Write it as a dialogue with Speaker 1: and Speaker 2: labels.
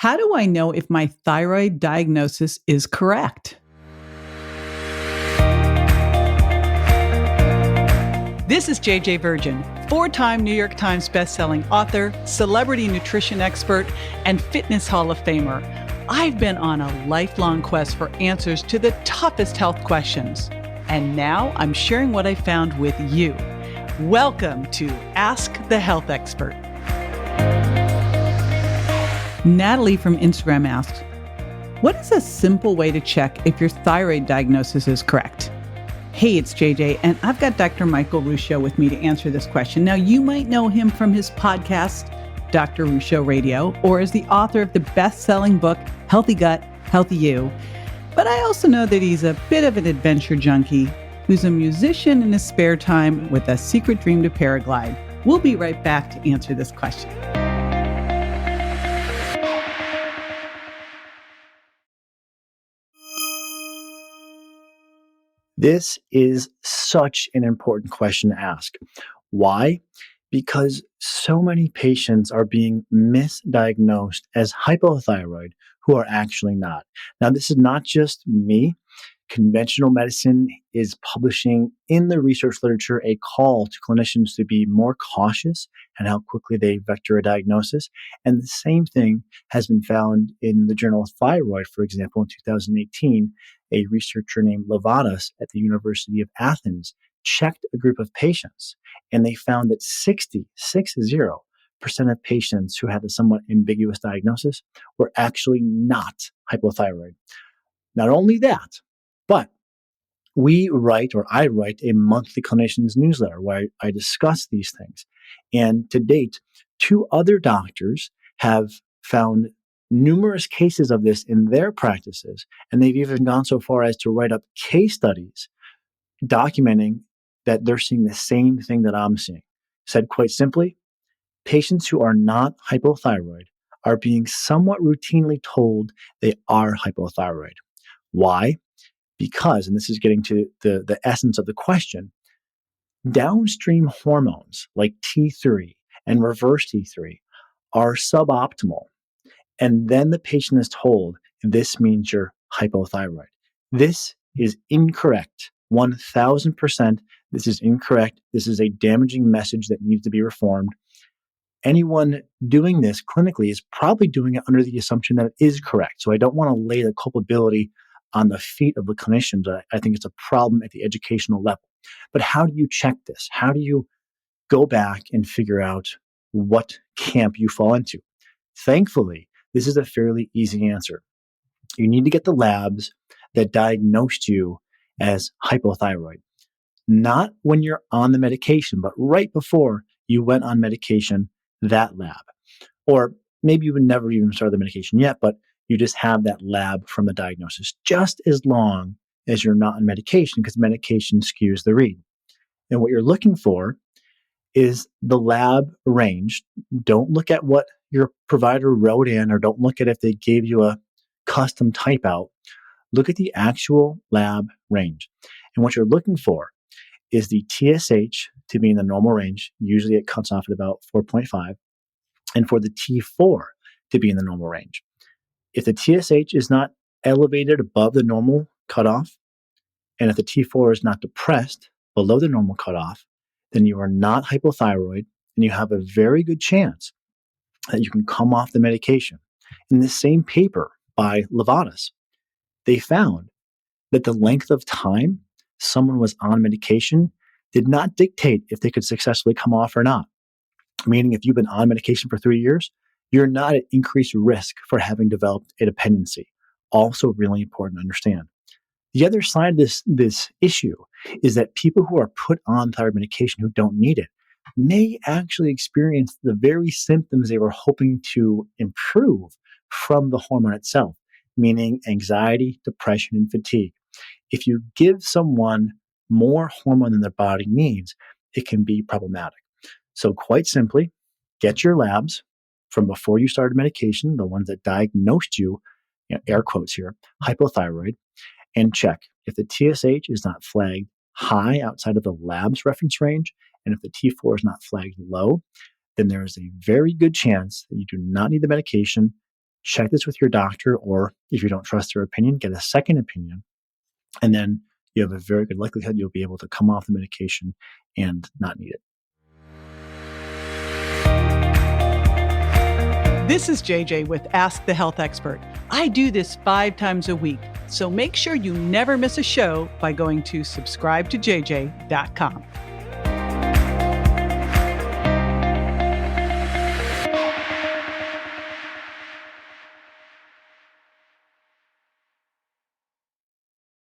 Speaker 1: How do I know if my thyroid diagnosis is correct? This is JJ Virgin, 4-time New York Times bestselling author, celebrity nutrition expert, and fitness Hall of Famer. I've been on a lifelong quest for answers to the toughest health questions. And now I'm sharing what I found with you. Welcome to Ask the Health Expert. Natalie from Instagram asks, what is a simple way to check if your thyroid diagnosis is correct? Hey, it's JJ, and I've got Dr. Michael Ruscio with me to answer this question. Now, you might know him from his podcast, Dr. Ruscio Radio, or as the author of the best-selling book, Healthy Gut, Healthy You. But I also know that he's a bit of an adventure junkie who's a musician in his spare time with a secret dream to paraglide. We'll be right back to answer this question.
Speaker 2: This is such an important question to ask. Why? Because so many patients are being misdiagnosed as hypothyroid who are actually not. Now, this is not just me. Conventional medicine is publishing in the research literature a call to clinicians to be more cautious and how quickly they vector a diagnosis. And the same thing has been found in the journal Thyroid, for example, in 2018. A researcher named Levadas at the University of Athens checked a group of patients, and they found that 60% of patients who had a somewhat ambiguous diagnosis were actually not hypothyroid. Not only that, but I write a monthly clinician's newsletter where I discuss these things. And to date, 2 other doctors have found numerous cases of this in their practices, and they've even gone so far as to write up case studies documenting that they're seeing the same thing that I'm seeing. Said quite simply, patients who are not hypothyroid are being somewhat routinely told they are hypothyroid. Why? Because, and this is getting to the essence of the question, downstream hormones like T3 and reverse T3 are suboptimal. And then the patient is told, this means you're hypothyroid. This is incorrect. 1000%. This is incorrect. This is a damaging message that needs to be reformed. Anyone doing this clinically is probably doing it under the assumption that it is correct. So I don't want to lay the culpability on the feet of the clinicians. I think it's a problem at the educational level. But how do you check this? How do you go back and figure out what camp you fall into? Thankfully, this is a fairly easy answer. You need to get the labs that diagnosed you as hypothyroid. Not when you're on the medication, but right before you went on medication, that lab. Or maybe you would never even start the medication yet, but you just have that lab from the diagnosis, just as long as you're not on medication, because medication skews the read. And what you're looking for is the lab range. Don't look at what your provider wrote in, or don't look at if they gave you a custom type out. Look at the actual lab range. And what you're looking for is the TSH to be in the normal range. Usually it cuts off at about 4.5. And for the T4 to be in the normal range. If the TSH is not elevated above the normal cutoff, and if the T4 is not depressed below the normal cutoff, then you are not hypothyroid, and you have a very good chance that you can come off the medication. In this same paper by Levadas, they found that the length of time someone was on medication did not dictate if they could successfully come off or not. Meaning, if you've been on medication for 3 years, you're not at increased risk for having developed a dependency. Also really important to understand. The other side of this issue is that people who are put on thyroid medication who don't need it may actually experience the very symptoms they were hoping to improve from the hormone itself, meaning anxiety, depression, and fatigue. If you give someone more hormone than their body needs, it can be problematic. So quite simply, get your labs from before you started medication, the ones that diagnosed you, air quotes here, hypothyroid, and check if the TSH is not flagged high outside of the lab's reference range, and if the T4 is not flagged low, then there is a very good chance that you do not need the medication. check this with your doctor, or if you don't trust their opinion, get a second opinion. And then you have a very good likelihood you'll be able to come off the medication and not need it.
Speaker 1: This is JJ with Ask the Health Expert. I do this 5 times a week, so make sure you never miss a show by going to subscribetojj.com.